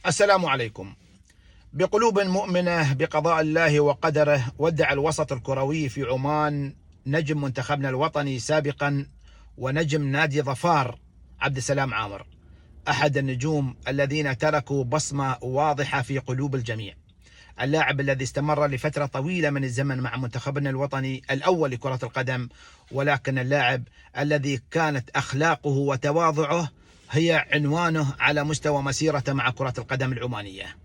السلام عليكم. بقلوب مؤمنة بقضاء الله وقدره، ودع الوسط الكروي في عمان نجم منتخبنا الوطني سابقا ونجم نادي ظفار عبد السلام عامر، أحد النجوم الذين تركوا بصمة واضحة في قلوب الجميع. اللاعب الذي استمر لفترة طويلة من الزمن مع منتخبنا الوطني الأول لكرة القدم، ولكن اللاعب الذي كانت أخلاقه وتواضعه هي عنوانه على مستوى مسيرته مع كرة القدم العمانية.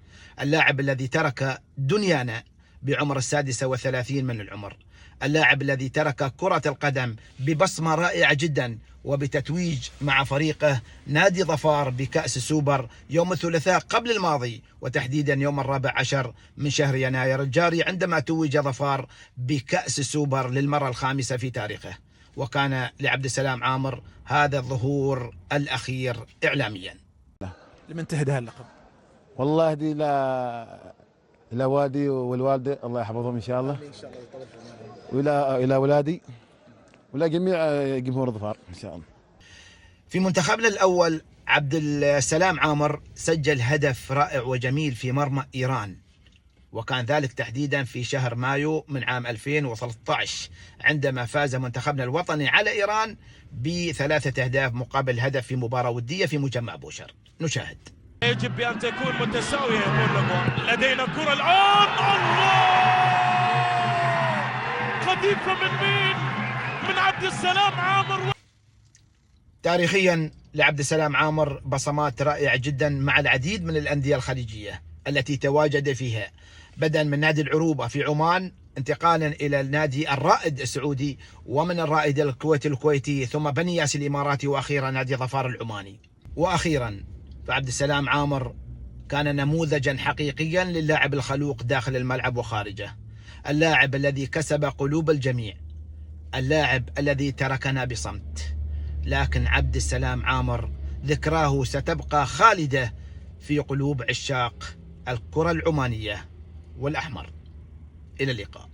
اللاعب الذي ترك دنيانا بعمر 36 من العمر، اللاعب الذي ترك كرة القدم ببصمة رائعة جدا وبتتويج مع فريقه نادي ظفار بكأس السوبر يوم الثلاثاء قبل الماضي، وتحديدا يوم 14 من شهر يناير الجاري، عندما توج ظفار بكأس السوبر للمرة الخامسة في تاريخه. وكان لعبد السلام عامر هذا الظهور الأخير إعلاميا. لمن تهدى اللقب؟ والله دي إلى والدي والوالدة الله يحفظهم إن شاء الله، وإلى أولادي وإلى جميع جمهور ظفار إن شاء الله. في منتخبنا الأول عبد السلام عامر سجل هدف رائع وجميل في مرمى إيران، وكان ذلك تحديدا في شهر مايو من عام 2013 عندما فاز منتخبنا الوطني على إيران ب3 أهداف مقابل هدف في مباراة ودية في مجمع بوشر. نشاهد. يجب بأن تكون متساوية يقول لمو. لدينا كرة الآن، الله! قذيفة من مين؟ من عبد السلام عامر. تاريخيا لعبد السلام عامر بصمات رائعة جدا مع العديد من الأندية الخليجية التي تواجد فيها، بدءا من نادي العروبة في عمان، انتقالا إلى النادي الرائد السعودي، ومن الرائد الكويتي، ثم بني ياس الإماراتي، وأخيرا نادي ظفار العماني. وأخيرا فعبد السلام عامر كان نموذجا حقيقيا للاعب الخلوق داخل الملعب وخارجه، اللاعب الذي كسب قلوب الجميع، اللاعب الذي تركنا بصمت. لكن عبد السلام عامر ذكراه ستبقى خالدة في قلوب عشاق الكرة العمانية والأحمر. إلى اللقاء.